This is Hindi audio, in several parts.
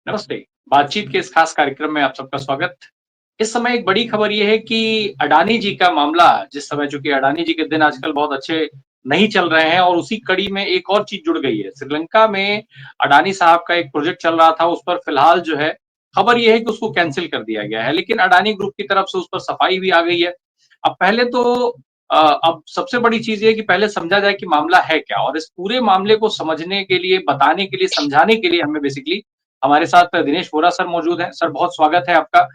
नमस्ते। बातचीत के इस खास कार्यक्रम में आप सबका स्वागत। इस समय एक बड़ी खबर ये है कि अडानी जी का मामला जिस समय चूँकि अडानी जी के दिन आजकल बहुत अच्छे नहीं चल रहे हैं और उसी कड़ी में एक और चीज़ जुड़ गई है। श्रीलंका में अडानी साहब का एक प्रोजेक्ट चल रहा था, उस पर फिलहाल जो है खबर ये है कि उसको कैंसल कर दिया गया है, लेकिन अडानी ग्रुप की तरफ से उस पर सफाई भी आ गई है। अब पहले तो अब सबसे बड़ी चीज़ ये है कि पहले समझा जाए कि मामला है क्या? और इस पूरे मामले को समझने के लिए, बताने के लिए, समझाने के लिए हमें बेसिकली हमारे साथ दिनेश वोरा सर मौजूद हैं। सर बहुत स्वागत है आपका।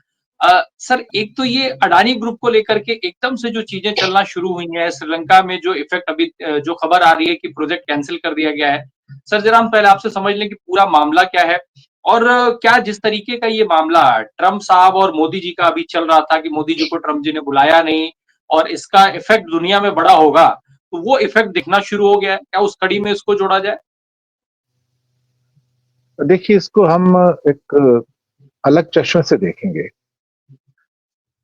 सर एक तो ये अडानी ग्रुप को लेकर के एकदम से जो चीज़ें चलना शुरू हुई हैं, श्रीलंका में जो इफ़ेक्ट अभी जो खबर आ रही है कि प्रोजेक्ट कैंसल कर दिया गया है। सर ज़रा हम पहले आपसे समझ लें कि पूरा मामला क्या है? और क्या जिस तरीके का ये मामला ट्रम्प साहब और मोदी जी का अभी चल रहा था कि मोदी जी को ट्रम्प जी ने बुलाया नहीं और इसका इफ़ेक्ट दुनिया में बड़ा होगा, तो वो इफ़ेक्ट दिखना शुरू हो गया है। क्या उस कड़ी में इसको जोड़ा जाए? देखिए, इसको हम एक अलग चश्मे से देखेंगे।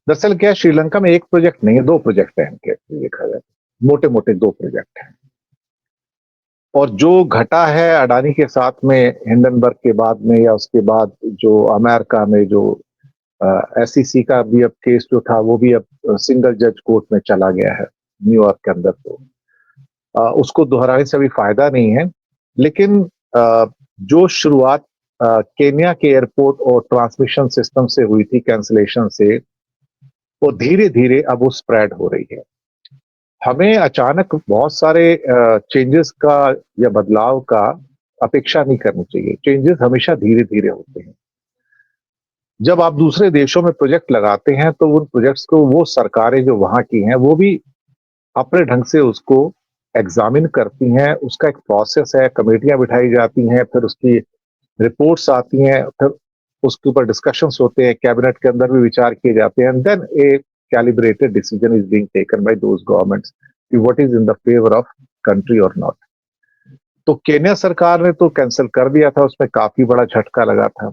दरअसल क्या है, श्रीलंका में एक प्रोजेक्ट नहीं है, 2 प्रोजेक्ट हैं इनके, देखा जाए। मोटे-मोटे 2 प्रोजेक्ट हैं। और जो घटा है अडानी के साथ में हिंडनबर्ग के बाद में या उसके बाद जो अमेरिका में जो एसईसी का भी अब केस जो था वो भी अब सिंगल जज कोर्ट में चला गया है, न्यूयॉर्क के अंदर। तो उसको दोहराने से अभी फायदा नहीं है। लेकिन जो शुरुआत केन्या के एयरपोर्ट और ट्रांसमिशन सिस्टम से हुई थी, कैंसलेशन से, वो धीरे-धीरे अब वो स्प्रेड हो रही है। हमें अचानक बहुत सारे चेंजेस का या बदलाव का अपेक्षा नहीं करनी चाहिए। चेंजेस हमेशा धीरे-धीरे होते हैं। जब आप दूसरे देशों में प्रोजेक्ट लगाते हैं, तो उन प्रोजेक्ट्स को वो सरकारें जो वहाँ की हैं, वो भी अपने ढंग से उसको एग्ज़ामिन करती हैं। उसका एक प्रोसेस है, कमेटियाँ बिठाई जाती हैं, फिर उसकी रिपोर्ट्स आती हैं, फिर उसके ऊपर डिस्कशंस होते हैं, कैबिनेट के अंदर भी विचार किए जाते हैं, and then a calibrated decision is being taken by those governments कि what is in the favour of country और नॉट। तो केन्या सरकार ने तो कैंसिल कर दिया था, उसमें काफी बड़ा झटका लगा था।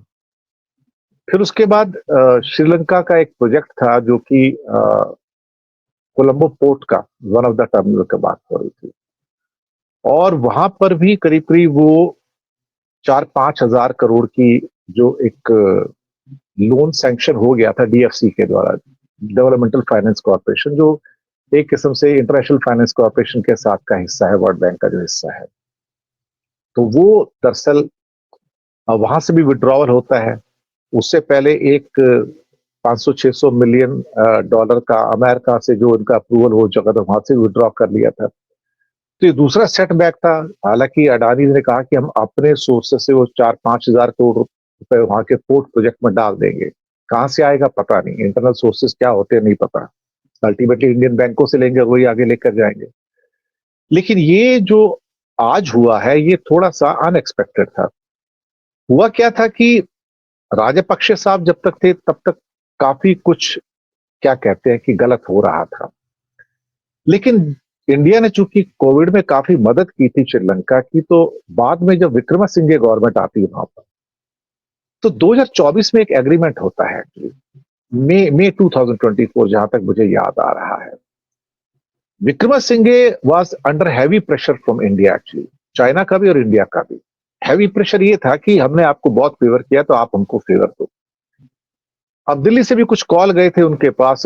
फिर उसके बाद श्रीलंका का एक प्रोजेक्ट था जो कि कोलंबो पोर्ट का वन ऑफ द टर्मिनल की बात हो रही थी, और वहां पर भी करीब करीब वो 4-5 हजार करोड़ की जो एक लोन सैंक्शन हो गया था डीएफसी के द्वारा, डेवलपमेंटल फाइनेंस कॉर्पोरेशन, जो एक किस्म से इंटरनेशनल फाइनेंस कॉर्पोरेशन के साथ का हिस्सा है, वर्ल्ड बैंक का जो हिस्सा है। तो वो दरअसल वहां से भी विड्रॉवल होता है। उससे पहले एक 500-600 मिलियन डॉलर का अमेरिका से जो उनका अप्रूवल हो चुका था, वहां से विड्रॉ कर लिया था। तो ये दूसरा सेटबैक था। हालांकि अडानी ने कहा कि हम अपने सोर्सेस से वो 4-5 हजार करोड़ रुपए वहां के पोर्ट प्रोजेक्ट में डाल देंगे। कहां से आएगा पता नहीं, इंटरनल सोर्सेस क्या होते हैं नहीं पता। अल्टीमेटली इंडियन बैंकों से लेंगे, वही आगे लेकर जाएंगे। लेकिन ये जो आज हुआ है, ये थोड़ा सा अनएक्सपेक्टेड था। हुआ क्या था कि राजपक्षे साहब जब तक थे तब तक काफी कुछ, क्या कहते हैं, कि गलत हो रहा था। लेकिन इंडिया ने चूंकि कोविड में काफी मदद की थी श्रीलंका की, तो बाद में जब विक्रमसिंघे गवर्नमेंट आती है वहां पर, तो 2024 में एक एग्रीमेंट होता है एक्चुअली, मई 2024, जहां तक मुझे याद आ रहा है। Wickremesinghe was under heavy pressure from India actually, China का भी और इंडिया का भी। हैवी प्रेशर ये था कि हमने आपको बहुत फेवर किया, तो आप हमको फेवर दो। अब दिल्ली से भी कुछ कॉल गए थे उनके पास।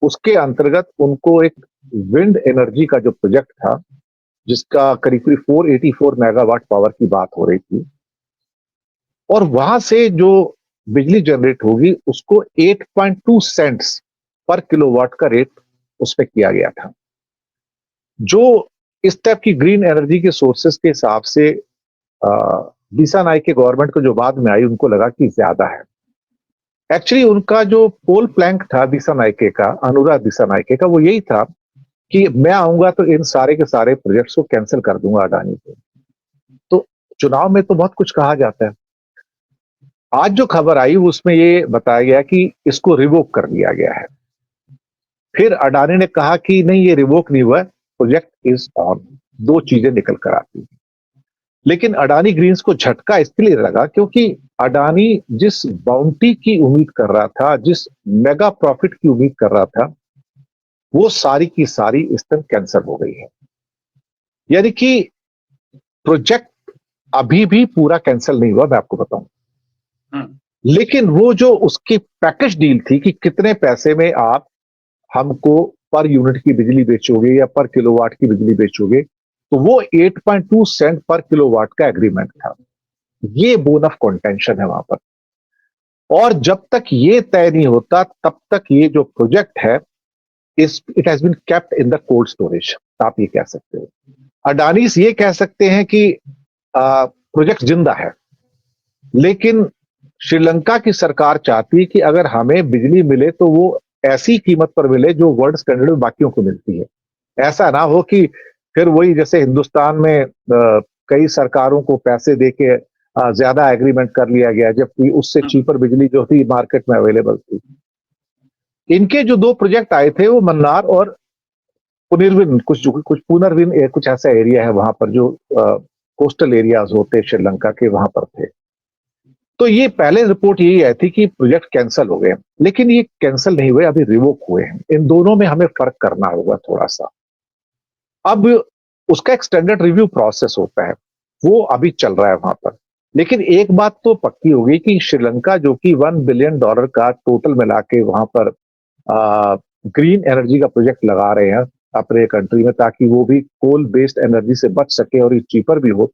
उसके अंतर्गत उनको एक विंड एनर्जी का जो प्रोजेक्ट था, जिसका करीब करीब 484 मेगावाट पावर की बात हो रही थी, और वहां से जो बिजली जनरेट होगी उसको 8.2 सेंट्स पर किलोवाट का रेट उस पर किया गया था, जो इस टाइप की ग्रीन एनर्जी के सोर्सेस के हिसाब से दिशा नाइक के गवर्नमेंट को जो बाद में आई, उनको लगा कि ज्यादा है। एक्चुअली उनका जो पोल प्लैंक था दिशा नाइके का, अनुराग दिशा नाइके का, वो यही था कि मैं आऊंगा तो इन सारे के सारे प्रोजेक्ट्स को कैंसिल कर दूंगा अडानी को। तो चुनाव में तो बहुत कुछ कहा जाता है। आज जो खबर आई उसमें ये बताया गया कि इसको रिवोक कर दिया गया है। फिर अडानी ने कहा कि नहीं, ये रिवोक नहीं हुआ, प्रोजेक्ट इज ऑन। दो चीजें निकल कर आती हैं। लेकिन अडानी ग्रीन्स को झटका इसलिए लगा क्योंकि अडानी जिस बाउंटी की उम्मीद कर रहा था, जिस मेगा प्रॉफिट की उम्मीद कर रहा था, वो सारी की सारी इस तरह कैंसिल हो गई है। यानी कि प्रोजेक्ट अभी भी पूरा कैंसिल नहीं हुआ, मैं आपको बताऊं। लेकिन वो जो उसकी पैकेज डील थी कि कितने पैसे में आप हमको पर यूनिट की बिजली बेचोगे या पर किलोवाट की बिजली बेचोगे, तो वो 8.2 सेंट पर किलोवाट का एग्रीमेंट था। ये बोन ऑफ कंटेंशन है वहां पर। और जब तक ये तय नहीं होता तब तक ये जो प्रोजेक्ट है it has been kept in the cold storage, आप ये कह सकते हो। अडानीज ये कह सकते हैं कि प्रोजेक्ट जिंदा है, लेकिन श्रीलंका की सरकार चाहती है कि अगर हमें बिजली मिले तो वो ऐसी कीमत पर मिले जो वर्ल्ड स्टैंडर्ड में बाकियों को मिलती है। ऐसा ना हो कि फिर वही जैसे हिंदुस्तान में कई सरकारों को पैसे देके ज्यादा एग्रीमेंट कर लिया गया जबकि उससे चीपर बिजली जो थी मार्केट में अवेलेबल थी। इनके जो दो प्रोजेक्ट आए थे वो मन्नार और पुनर्विन, कुछ पुनर्विन कुछ ऐसा एरिया है वहां पर जो कोस्टल एरियाज होते श्रीलंका के, वहां पर थे। तो ये पहले रिपोर्ट यही आई थी कि प्रोजेक्ट कैंसिल हो गए, लेकिन ये कैंसिल नहीं हुए, अभी रिवोक हुए हैं। इन दोनों में हमें फर्क करना होगा थोड़ा सा। अब उसका एक स्टैंडर्ड रिव्यू प्रोसेस होता है, वो अभी चल रहा है वहां पर। लेकिन एक बात तो पक्की होगी कि श्रीलंका जो कि $1 बिलियन का टोटल मिला के वहां पर ग्रीन एनर्जी का प्रोजेक्ट लगा रहे हैं अपने कंट्री में, ताकि वो भी कोल बेस्ड एनर्जी से बच सके और ये चीपर भी हो,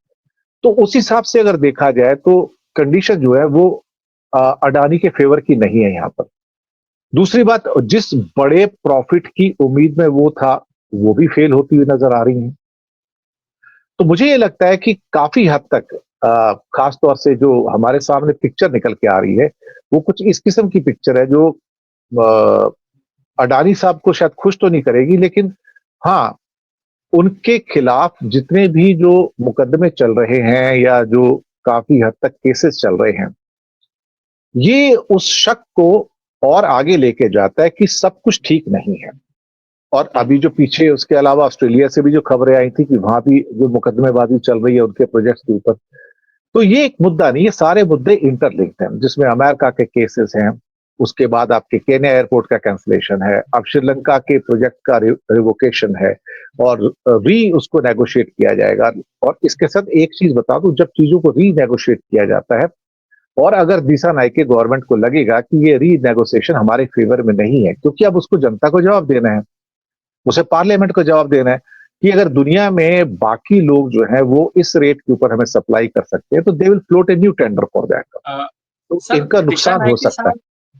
तो उस हिसाब से अगर देखा जाए तो कंडीशन जो है वो अडानी के फेवर की नहीं है यहां पर। दूसरी बात, जिस बड़े प्रॉफिट की उम्मीद में वो था वो भी फेल होती हुई नजर आ रही है। तो मुझे ये लगता है कि काफी हद तक खास तौर से जो हमारे सामने पिक्चर निकल के आ रही है वो कुछ इस किस्म की पिक्चर है जो अडानी साहब को शायद खुश तो नहीं करेगी, लेकिन हाँ, उनके खिलाफ जितने भी जो मुकदमे चल रहे हैं या जो काफी हद तक केसेस चल रहे हैं, ये उस शक को और आगे लेके जाता है कि सब कुछ ठीक नहीं है। और अभी जो पीछे उसके अलावा ऑस्ट्रेलिया से भी जो खबरें आई थी कि वहां भी जो मुकदमेबाजी चल रही है उनके प्रोजेक्ट्स के ऊपर, तो ये एक मुद्दा नहीं, ये सारे मुद्दे इंटरलिंक्ड हैं, जिसमें अमेरिका के केसेस हैं, उसके बाद आपके केन्या एयरपोर्ट का कैंसलेशन है, अब श्रीलंका के प्रोजेक्ट का रिवोकेशन है और उसको नेगोशिएट किया जाएगा। और इसके साथ एक चीज बता दूं, जब चीजों को रीनेगोशिएट किया जाता है और अगर दिशा नाइके गवर्नमेंट को लगेगा कि ये रीनेगोशिएशन हमारे फेवर में नहीं है, क्योंकि अब उसको जनता को जवाब देना है, उसे पार्लियामेंट को जवाब देना है कि अगर दुनिया में बाकी लोग जो है वो इस रेट के ऊपर हमें सप्लाई कर सकते हैं तो they will float a new tender for that. तो इनका नुकसान हो सकता है।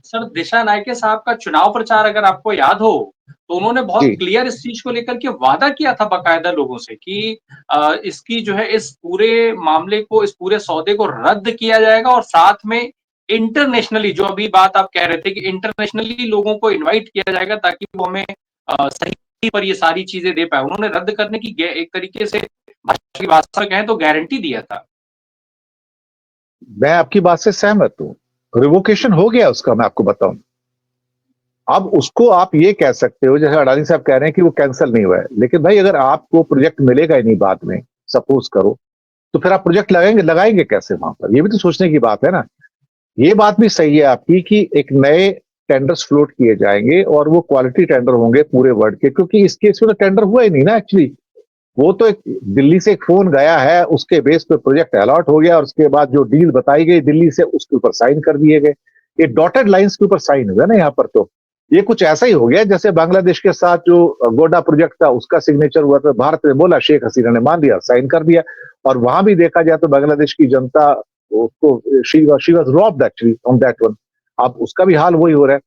सर, दिशा नाइके साहब का चुनाव प्रचार अगर आपको याद हो तो उन्होंने बहुत क्लियर इस चीज को लेकर के वादा किया था बाकायदा लोगों से कि इसकी जो है इस पूरे मामले को, इस पूरे सौदे को रद्द किया जाएगा और साथ में इंटरनेशनली, जो अभी बात आप कह रहे थे कि इंटरनेशनली लोगों को इनवाइट किया जाएगा ताकि वो हमें सही पर ये सारी चीजें दे पाए। उन्होंने रद्द करने की एक तरीके से भाषा की भाषा कहें तो गारंटी दिया था। मैं आपकी बात से सहमत हूं, रिवोकेशन हो गया उसका, मैं आपको बताऊं। अब उसको आप ये कह सकते हो जैसे अडानी साहब कह रहे हैं कि वो कैंसिल नहीं हुआ है, लेकिन भाई अगर आपको प्रोजेक्ट मिलेगा ही नहीं बाद में, सपोज करो, तो फिर आप प्रोजेक्ट लगाएंगे कैसे वहां पर? ये भी तो सोचने की बात है ना। ये बात भी सही है आपकी कि एक नए टेंडर्स फ्लोट किए जाएंगे और वो क्वालिटी टेंडर होंगे पूरे वर्ल्ड के, क्योंकि इस केस में तो टेंडर हुआ ही नहीं ना एक्चुअली। वो तो एक दिल्ली से एक फोन गया है, उसके बेस पे प्रोजेक्ट अलॉट हो गया और उसके बाद जो डील बताई गई दिल्ली से उसके ऊपर साइन कर दिए गए। ये डॉटेड लाइंस के ऊपर साइन हुआ ना यहाँ पर। तो ये कुछ ऐसा ही हो गया जैसे बांग्लादेश के साथ जो गोडा प्रोजेक्ट था उसका सिग्नेचर हुआ था, भारत ने बोला, शेख हसीना ने मान लिया, साइन कर दिया। और वहां भी देखा जाए तो बांग्लादेश की जनता उसको she was robbed actually on that one. अब उसका भी हाल वही हो रहा है।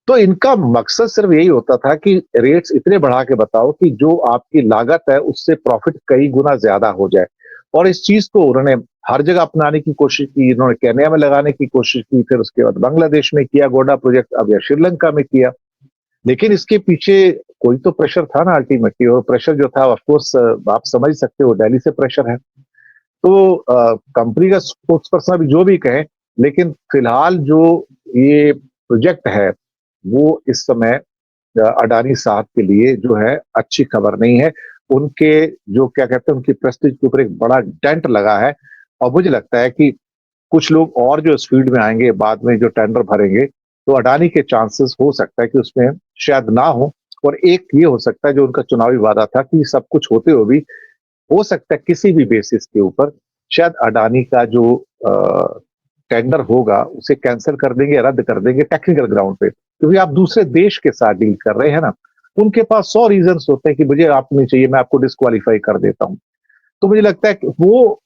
तो इनका मकसद सिर्फ यही होता था कि रेट्स इतने बढ़ा के बताओ कि जो आपकी लागत है उससे प्रॉफिट कई गुना ज्यादा हो जाए। और इस चीज को उन्होंने हर जगह अपनाने की कोशिश की। इन्होंने केन्या में लगाने की कोशिश की, फिर उसके बाद बांग्लादेश में किया गोडा प्रोजेक्ट, अब यह श्रीलंका में किया। लेकिन इसके पीछे कोई तो प्रेशर था ना अल्टीमेटली, और प्रेशर जो था ऑफकोर्स आप समझ सकते हो, दिल्ली से प्रेशर है। तो कंपनी का स्पोक्स पर्सन अभी जो भी कहे, लेकिन फिलहाल जो ये प्रोजेक्ट है वो इस समय अडानी साहब के लिए जो है अच्छी खबर नहीं है। उनके जो क्या कहते हैं उनकी प्रेस्टीज के ऊपर एक बड़ा डेंट लगा है। और मुझे लगता है कि कुछ लोग और जो इस फील्ड में आएंगे बाद में जो टेंडर भरेंगे, तो अडानी के चांसेस हो सकता है कि उसमें शायद ना हो। और एक ये हो सकता है जो उनका चुनावी वादा था कि सब कुछ होते हुए भी हो सकता है किसी भी बेसिस के ऊपर शायद अडानी का जो टेंडर होगा उसे कैंसिल कर देंगे, रद्द कर देंगे टेक्निकल ग्राउंड पे, क्योंकि आप दूसरे देश के साथ डील कर रहे हैं ना, उनके पास 100 रीजंस होते हैं कि मुझे आप नहीं चाहिए, मैं आपको डिस्क्वालीफाई कर देता हूं। तो मुझे लगता है कि वो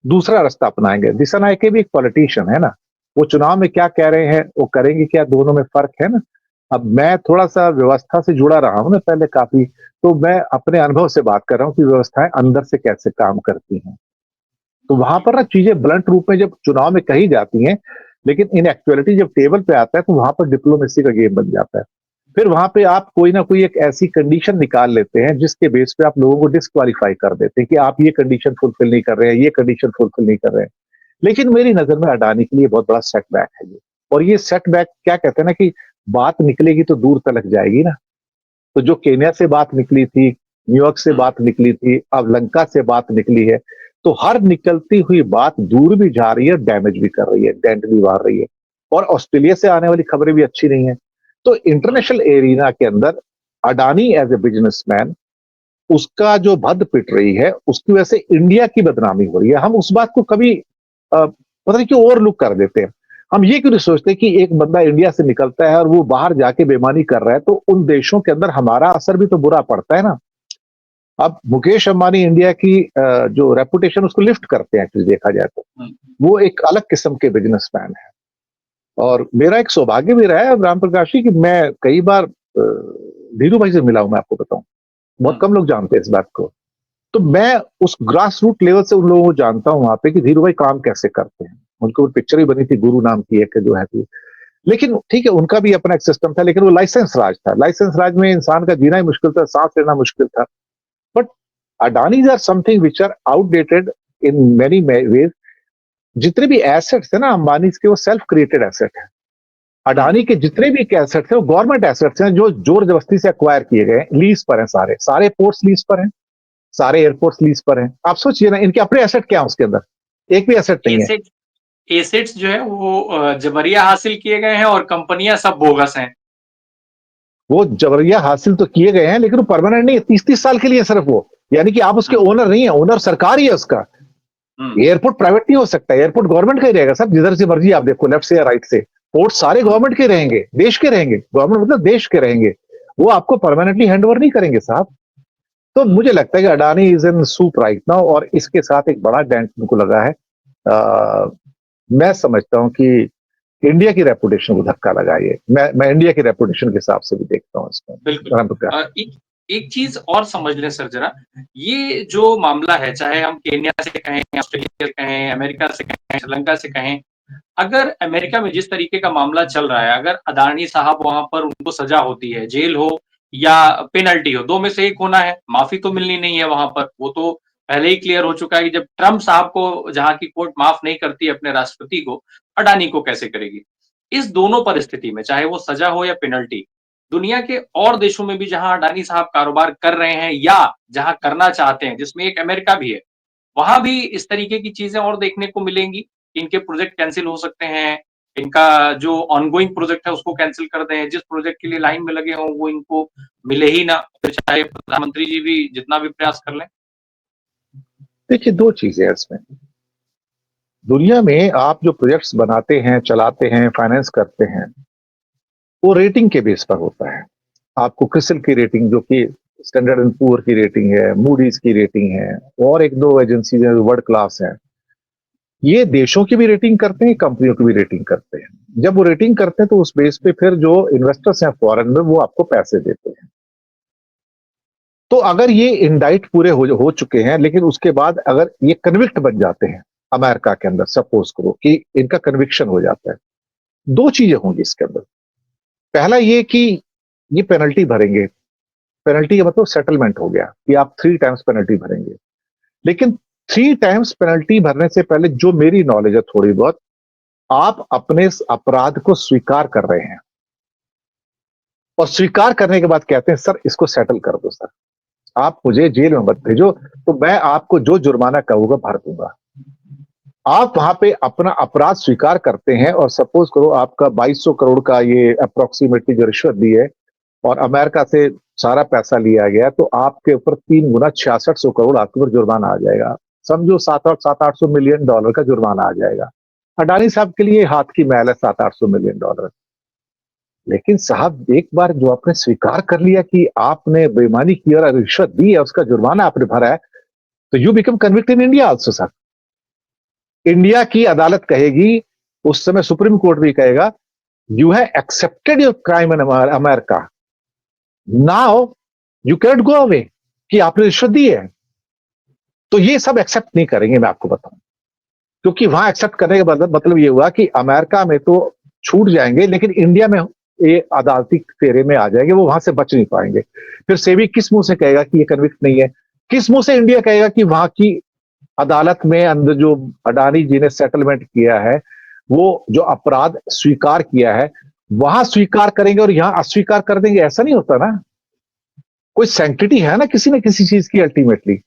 दूसरा रास्ता अपनाएंगे। दिशानायके भी एक पॉलिटिशियन है ना, वो चुनाव में क्या कह रहे हैं, वो करेंगे क्या, दोनों में फर्क है ना। अब मैं थोड़ा सा व्यवस्था से जुड़ा रहा हूं ना पहले काफी, तो मैं अपने अनुभव से बात कर रहा हूं कि व्यवस्थाएं अंदर से कैसे काम करती हैं। तो वहां पर ना चीजें ब्लंट रूप में जब चुनाव में कही जाती हैं, लेकिन इन एक्चुअलिटी जब टेबल पे आता है तो वहां पर डिप्लोमेसी का गेम बन जाता है। फिर वहां पे आप कोई ना कोई एक ऐसी कंडीशन निकाल लेते हैं जिसके बेस पे आप लोगों को डिस्क्वालीफाई कर देते हैं कि आप ये कंडीशन फुलफिल नहीं कर रहे हैं, ये कंडीशन फुलफिल नहीं कर रहे हैं। लेकिन मेरी नजर में अडानी के लिए बहुत बड़ा सेटबैक है ये। और ये सेटबैक क्या कहते हैं ना कि बात निकलेगी तो दूर तलक जाएगी ना। तो जो केन्या से बात निकली थी, न्यूयॉर्क से बात निकली थी, अब लंका से बात निकली है, तो हर निकलती हुई बात दूर भी जा रही है, डैमेज भी कर रही है, डेंट भी मार रही है। और ऑस्ट्रेलिया से आने वाली खबरें भी अच्छी नहीं है। तो इंटरनेशनल एरिना के अंदर अडानी एज ए बिजनेसमैन, उसका जो भद्द पिट रही है, उसकी वजह से इंडिया की बदनामी हो रही है। हम उस बात को कभी पता नहीं क्यों ओवरलुक कर देते हैं। हम ये क्यों नहीं सोचते कि एक बंदा इंडिया से निकलता है और वो बाहर जाके बेईमानी कर रहा है, तो उन देशों के अंदर हमारा असर भी तो बुरा पड़ता है ना। अब मुकेश अंबानी इंडिया की जो रेपुटेशन उसको लिफ्ट करते हैं, एक्चुअली देखा जाए तो वो एक अलग किस्म के बिजनेसमैन है। और मेरा एक सौभाग्य भी रहा है राम प्रकाश जी कि मैं कई बार धीरू भाई से मिला हूं, मैं आपको बताऊं, बहुत कम लोग जानते हैं इस बात को। तो मैं उस ग्रास रूट लेवल से उन लोगों को जानता हूं वहां पे कि धीरू भाई काम कैसे करते हैं। उनके ऊपर पिक्चर भी बनी थी, गुरु नाम की एक जो है थी। लेकिन ठीक है, उनका भी अपना एक सिस्टम था, लेकिन वो लाइसेंस राज था। लाइसेंस राज में इंसान का जीना ही मुश्किल था, सांस लेना मुश्किल था। बट अडानीज are something which are outdated in many ways. जितने भी एसेट्स है ना अंबानी के, वो सेल्फ क्रिएटेड एसेट है। अडानी के जितने भी एसेट्स हैं वो गवर्नमेंट एसेट्स हैं, जो जोर जबरदस्ती से एक्वायर किए गए, लीज पर हैं, सारे सारे पोर्ट्स लीज पर हैं, सारे एयरपोर्ट्स लीज पर हैं। आप सोचिए ना, इनके अपने एसेट क्या है उसके अंदर, एक भी एसेट नहीं है। एसेट्स जो है वो जबरिया हासिल किए गए हैं और कंपनियां सब बोगस हैं। वो जबरिया हासिल तो किए गए हैं, लेकिन वो परमानेंट नहीं है, 30-30 साल के लिए सिर्फ वो। यानी कि आप उसके ओनर नहीं है, ओनर सरकार ही है उसका। एयरपोर्ट प्राइवेट नहीं हो सकता, एयरपोर्ट गवर्नमेंट का ही रहेगा सब, जिधर से मर्जी आप देखो, लेफ्ट से या राइट से। पोर्ट सारे गवर्नमेंट के रहेंगे, देश के रहेंगे, गवर्नमेंट मतलब देश के रहेंगे। वो आपको परमानेंटली हैंड ओवर नहीं करेंगे साहब। तो मुझे लगता है कि Adani is in soup right now, और इसके साथ एक बड़ा डेंट उनको लगा है। मैं समझता हूं कि इंडिया की रेपुटेशन को धक्का लगा ये। मैं इंडिया की रेपुटेशन के हिसाब से भी देखता हूं इसको। बिल्कुल। एक चीज और समझ लें सर जरा, ये जो मामला है, चाहे हम केन्या से कहें, ऑस्ट्रेलिया से कहें, अमेरिका से कहें, श्रीलंका से कहें, अगर अमेरिका में जिस तरीके का मामला चल रहा है, अगर अडानी साहब वहां पर उनको सजा होती है, जेल हो या पेनल्टी हो, दो में से एक होना है, माफी तो मिलनी नहीं है वहां पर। वो तो पहले ही क्लियर हो चुका है कि जब ट्रंप साहब को जहां की कोर्ट माफ नहीं करती अपने राष्ट्रपति को, अडानी को कैसे करेगी। इस दोनों परिस्थिति में, चाहे वो सजा हो या पेनल्टी, दुनिया के और देशों में भी जहां अडानी साहब कारोबार कर रहे हैं या जहां करना चाहते हैं, जिसमें एक अमेरिका भी है, वहां भी इस तरीके की चीजें और देखने को मिलेंगी। इनके प्रोजेक्ट कैंसिल हो सकते हैं, इनका जो ऑनगोइंग प्रोजेक्ट है उसको कैंसिल कर दें, जिस प्रोजेक्ट के लिए लाइन में लगे हों वो इनको मिले ही ना, फिर चाहे प्रधानमंत्री जी भी जितना भी प्रयास कर लें। देखिए, दो चीजें हैं इसमें। दुनिया में आप जो प्रोजेक्ट्स बनाते हैं, चलाते हैं, फाइनेंस करते हैं, वो रेटिंग के बेस पर होता है। आपको क्रिसिल की रेटिंग, जो कि स्टैंडर्ड एंड पुअर की रेटिंग है, मूडीज की रेटिंग है, और एक दो एजेंसी है वर्ल्ड क्लास है, ये देशों की भी रेटिंग करते हैं, कंपनियों की भी रेटिंग करते हैं। जब वो रेटिंग करते हैं तो उस बेस पे फिर जो इन्वेस्टर्स हैं फॉरेन में, वो आपको पैसे देते हैं। तो अगर ये इंडाइट पूरे हो चुके हैं, लेकिन उसके बाद अगर ये कन्विक्ट बन जाते हैं अमेरिका के अंदर, सपोज करो कि इनका कन्विक्शन हो जाता है, दो चीजें होंगी इसके अंदर। पहला ये कि ये पेनल्टी भरेंगे। पेनल्टी का मतलब सेटलमेंट हो गया कि आप 3 टाइम्स पेनल्टी भरेंगे। लेकिन 3 टाइम्स पेनल्टी भरने से पहले, जो मेरी नॉलेज है थोड़ी बहुत, आप अपने इस अपराध को स्वीकार कर रहे हैं, और स्वीकार करने के बाद कहते हैं सर इसको सेटल कर दो, सर आप मुझे जेल में मत भेजो, तो मैं आपको जो जुर्माना कहूंगा भर दूंगा। आप वहां पे अपना अपराध स्वीकार करते हैं, और सपोज करो आपका 2200 करोड़ का ये अप्रोक्सीमेटली जो रिश्वत दी है और अमेरिका से सारा पैसा लिया गया, तो आपके ऊपर 3 गुना 6600 करोड़ आपके ऊपर जुर्माना आ जाएगा। समझो 700-800 मिलियन डॉलर का जुर्माना आ जाएगा। अडानी साहब के लिए हाथ की मैल है $700-800 मिलियन। लेकिन साहब एक बार जो आपने स्वीकार कर लिया कि आपने बेईमानी की और रिश्वत दी है, उसका जुर्माना आपने भरा है, तो you become convict in India also sir. India की अदालत कहेगी, उस समय सुप्रीम कोर्ट भी कहेगा, you have accepted your crime in America, now you cannot go away, कि आपने रिश्वत दी है। तो ये सब एक्सेप्ट नहीं करेंगे, मैं आपको बताऊं, क्योंकि वहां एक्सेप्ट करने का मतलब ये हुआ कि अमेरिका में तो छूट जाएंगे, लेकिन इंडिया में ये अदालती फेरे में आ जाएंगे, वो वहां से बच नहीं पाएंगे। फिर सेबी किस मुंह से कहेगा कि ये कन्विक्ट नहीं है? किस मुंह से इंडिया कहेगा कि वहां की अदालत में अंदर जो अडानी जी ने सेटलमेंट किया है, वो जो अपराध स्वीकार किया है, वहां स्वीकार करेंगे और यहां अस्वीकार कर देंगे? ऐसा नहीं होता ना। कोई सैंक्टिटी है ना किसी न किसी चीज की अल्टीमेटली।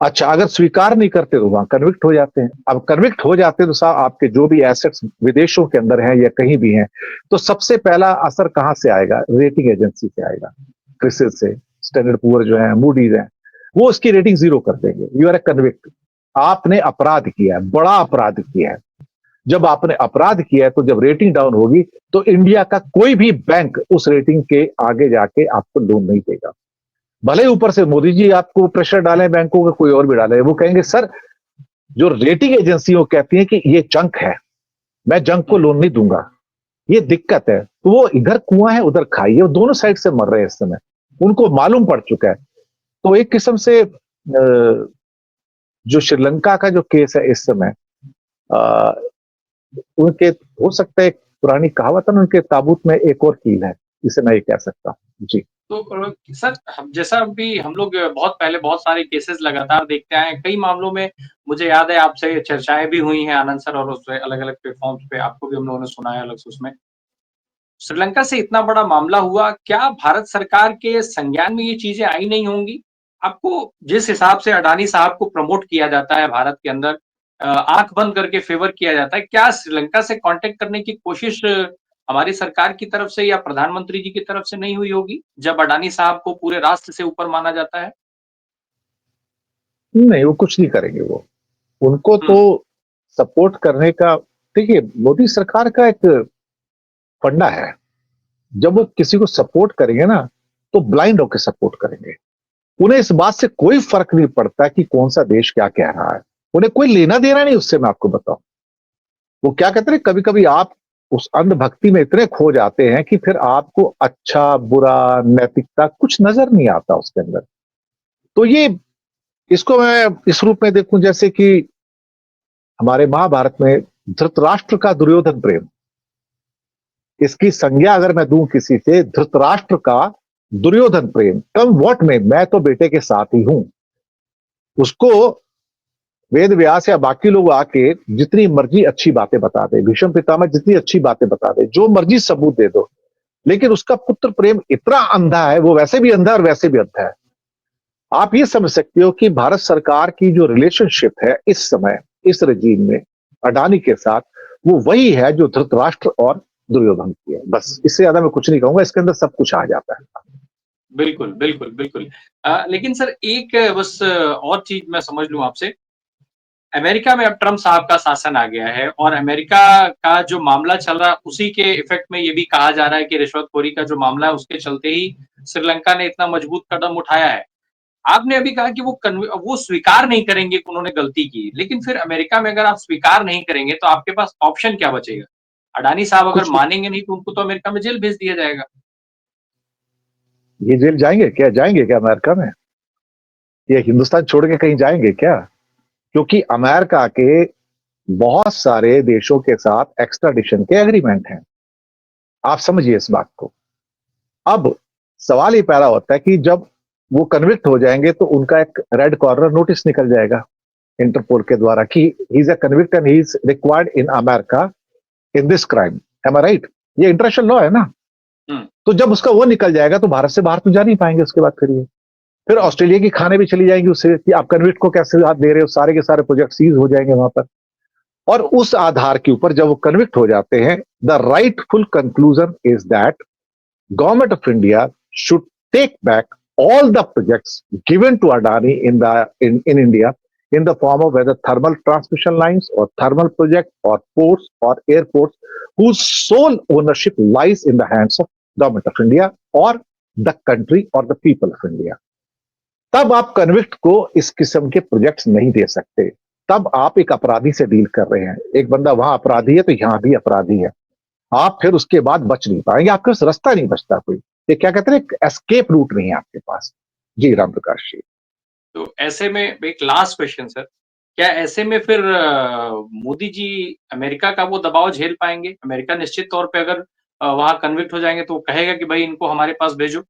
अच्छा, अगर स्वीकार नहीं करते तो वहां कन्विक्ट हो जाते हैं। अब कन्विक्ट हो जाते हैं तो साहब आपके जो भी एसेट्स विदेशों के अंदर हैं या कहीं भी हैं, तो सबसे पहला असर कहां से आएगा? रेटिंग एजेंसी से आएगा, क्रिसिल से, स्टैंडर्ड पुअर जो है, मूडीज है, वो उसकी रेटिंग 0 कर देंगे। यू आर ए कन्विक्ट, आपने अपराध किया है, बड़ा अपराध किया है। जब आपने अपराध किया है तो जब रेटिंग डाउन होगी तो इंडिया का कोई भी बैंक उस रेटिंग के आगे जाके आपको लोन नहीं देगा। भले ही ऊपर से मोदी जी आपको प्रेशर डालें, बैंकों का कोई और भी डाले, वो कहेंगे सर जो रेटिंग एजेंसी वो कहती है कि ये जंक है, मैं जंक को लोन नहीं दूंगा, ये दिक्कत है। तो वो इधर कुआं है उधर खाई है, वो दोनों साइड से मर रहे हैं इस समय, उनको मालूम पड़ चुका है। तो एक किस्म से जो श्रीलंका का जो केस है इस समय, उनके हो सकता है, एक पुरानी कहावत है ना, उनके ताबूत में एक और कील है, इसे मैं ये कह सकता हूँ जी। तो सर, जैसा अभी हम लोग बहुत पहले बहुत सारे केसेस लगातार देखते आए हैं, कई मामलों में मुझे याद है आपसे चर्चाएं भी हुई हैं आनंद सर, और उस पे अलग-अलग प्लेटफ़ॉर्म्स पे आपको भी हम लोगों ने सुना है अलग से उसमें। श्रीलंका से इतना बड़ा मामला हुआ, क्या भारत सरकार के संज्ञान में ये चीज़ें आई नहीं होंगी? आपको जिस हिसाब से अडानी साहब को प्रमोट किया जाता है भारत के अंदर, आँख बंद करके फ़ेवर किया जाता है, क्या श्रीलंका से कॉन्टैक्ट करने की कोशिश हमारी सरकार की तरफ से या प्रधानमंत्री जी की तरफ से नहीं हुई होगी, जब अडानी साहब को पूरे राष्ट्र से ऊपर माना जाता है? नहीं, वो कुछ नहीं करेंगे वो। उनको हुँ, तो सपोर्ट करने का, देखिए मोदी सरकार का एक फंडा है, जब वो किसी को सपोर्ट करेंगे ना तो ब्लाइंड होकर सपोर्ट करेंगे। उन्हें इस बात से कोई फर्क नहीं पड़ता कि कौन सा देश क्या कह रहा है, उन्हें कोई लेना देना नहीं उससे। मैं आपको बताऊं, वो क्या कहते हैं, कभी कभी आप उस अंधभक्ति में इतने खो जाते हैं कि फिर आपको अच्छा बुरा नैतिकता कुछ नजर नहीं आता उसके अंदर। तो ये, इसको मैं इस रूप में देखूं जैसे कि हमारे महाभारत में धृतराष्ट्र का दुर्योधन प्रेम, इसकी संज्ञा अगर मैं दूं किसी से, धृतराष्ट्र का दुर्योधन प्रेम, कम वॉट में, मैं तो बेटे के साथ ही हूं। उसको वेद व्यास या बाकी लोग आके जितनी मर्जी अच्छी बातें बता दे, भीष्म पितामह जितनी अच्छी बातें बता दे, जो मर्जी सबूत दे दो, लेकिन उसका पुत्र प्रेम इतना अंधा है, वो वैसे भी अंधा और वैसे भी अंधा है। आप ये समझ सकते हो कि भारत सरकार की जो रिलेशनशिप है इस समय इस रजीम में अडानी के साथ, वो वही है जो धृतराष्ट्र और दुर्योधन की है। बस इससे ज्यादा मैं कुछ नहीं कहूंगा, इसके अंदर सब कुछ आ जाता है। बिल्कुल, बिल्कुल, बिल्कुल। लेकिन सर एक बस और चीज़ मैं समझ लूँ आपसे, अमेरिका में अब ट्रम्प साहब का शासन आ गया है और अमेरिका का जो मामला चल रहा है उसी के इफ़ेक्ट में ये भी कहा जा रहा है कि रिश्वतखोरी का जो मामला है उसके चलते ही श्रीलंका ने इतना मजबूत कदम उठाया है। आपने अभी कहा कि वो स्वीकार नहीं करेंगे कि उन्होंने गलती की, लेकिन फिर अमेरिका में अगर आप स्वीकार नहीं करेंगे तो आपके पास ऑप्शन क्या बचेगा? अडानी साहब अगर कुछ, मानेंगे नहीं तो उनको तो अमेरिका में जेल भेज दिया जाएगा। ये जेल जाएंगे क्या? जाएंगे क्या अमेरिका में? ये हिंदुस्तान छोड़ के कहीं जाएंगे क्या? क्योंकि अमेरिका के बहुत सारे देशों के साथ एक्स्ट्राडिशन के एग्रीमेंट हैं, आप समझिए इस बात को। अब सवाल ये पैदा होता है कि जब वो कन्विक्ट हो जाएंगे तो उनका एक रेड कॉर्नर नोटिस निकल जाएगा इंटरपोल के द्वारा कि he is a convict and he is required in America in this crime. Am I right? ये इंटरनेशनल लॉ है ना। हुँ, तो जब उसका वो निकल जाएगा तो भारत से बाहर तो जा नहीं पाएंगे उसके बाद। फिर ऑस्ट्रेलिया की खाने भी चली जाएंगी उससे कि आप कन्विक्ट को कैसे हाथ दे रहे हो, सारे के सारे प्रोजेक्ट सीज हो जाएंगे वहां पर। और उस आधार के ऊपर जब वो कन्विक्ट हो जाते हैं, the rightful conclusion is that government of India should take back all the projects given to Adani in India in the form of whether thermal transmission lines or thermal project or ports or airports whose sole ownership lies in the hands of government of India or the country or the people of India. तब आप कन्विक्ट को इस किस्म के प्रोजेक्ट्स नहीं दे सकते। तब आप एक अपराधी से डील कर रहे हैं। एक बंदा वहां अपराधी है तो यहां भी अपराधी है। आप फिर उसके बाद बच नहीं पाएंगे, आपके पास रास्ता नहीं बचता कोई। ये क्या कहते हैं, एक एस्केप रूट नहीं है आपके पास। जी राम प्रकाश जी। तो ऐसे में एक लास्ट क्वेश्चन सर, क्या ऐसे में फिर मोदी जी अमेरिका का वो दबाव झेल पाएंगे? अमेरिका निश्चित तौर पे अगर वहां कन्विक्ट हो जाएंगे तो वो कहेगा कि भाई इनको हमारे पास भेजो।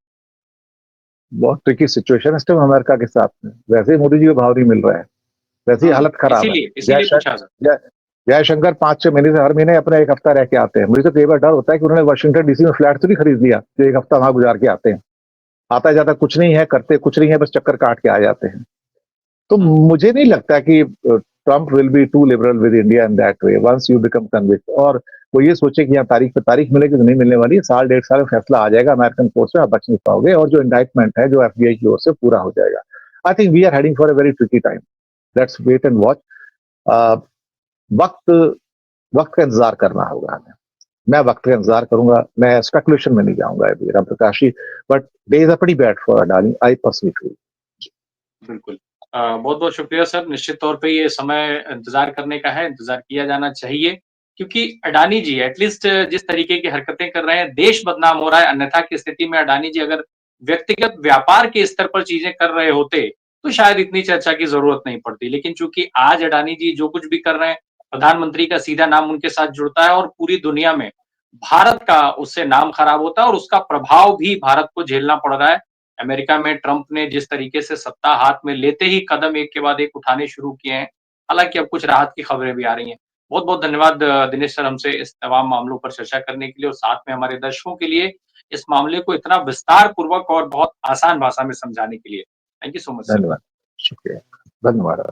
बहुत ट्रिकी सिचुएशन है इस टाइम अमेरिका के साथ में। वैसे ही मोदी जी को भाव नहीं मिल रहा है, वैसे ही हालत खराब है। इसीलिए पूछा सर। जयशंकर 5-6 महीने से हर महीने अपना एक हफ्ता रह के आते हैं। मुझे तो कई बार डर होता है कि उन्होंने वाशिंगटन डीसी में फ्लैट तो नहीं खरीद लिया जो एक हफ्ता वहां गुजार के आते हैं। आता जाता कुछ नहीं है, करते कुछ नहीं है, बस चक्कर काट के आ जाते हैं। तो मुझे नहीं लगता कि Trump will be too liberal with India in that way once you become convict. और वो ये सोचे कि यहाँ तारीख पे तारीख मिलेगी तो नहीं मिलने वाली है। 1.5 साल में फैसला आ जाएगा अमेरिकन कोर्ट से, आप बच नहीं पाओगे और जो इंडाइटमेंट है जो FBI की ओर से पूरा हो जाएगा। I think we are heading for a very tricky time. Let's wait and watch. वक्त का इंतजार करना होगा हमें। मैं वक्त का इंतजार करूंगा, मैं स्पेकुलेशन में नहीं जाऊंगा अभी Ram Prakash ji, but days are pretty bad for Adani, I personally feel. बिल्कुल। बहुत बहुत शुक्रिया सर। निश्चित तौर पे ये समय इंतजार करने का है, इंतजार किया जाना चाहिए, क्योंकि अडानी जी एटलीस्ट जिस तरीके की हरकतें कर रहे हैं, देश बदनाम हो रहा है। अन्यथा की स्थिति में अडानी जी अगर व्यक्तिगत व्यापार के स्तर पर चीजें कर रहे होते तो शायद इतनी चर्चा की जरूरत नहीं पड़ती। लेकिन चूंकि आज अडानी जी जो कुछ भी कर रहे हैं, प्रधानमंत्री का सीधा नाम उनके साथ जुड़ता है और पूरी दुनिया में भारत का उससे नाम खराब होता है और उसका प्रभाव भी भारत को झेलना पड़ रहा है। अमेरिका में ट्रंप ने जिस तरीके से सत्ता हाथ में लेते ही कदम एक के बाद एक उठाने शुरू किए हैं, हालांकि अब कुछ राहत की खबरें भी आ रही हैं। बहुत बहुत धन्यवाद दिनेश सर, हमसे इस तमाम मामलों पर चर्चा करने के लिए और साथ में हमारे दर्शकों के लिए इस मामले को इतना विस्तार पूर्वक और बहुत आसान भाषा में समझाने के लिए। Thank you so much sir. धन्यवाद, शुक्रिया, धन्यवाद।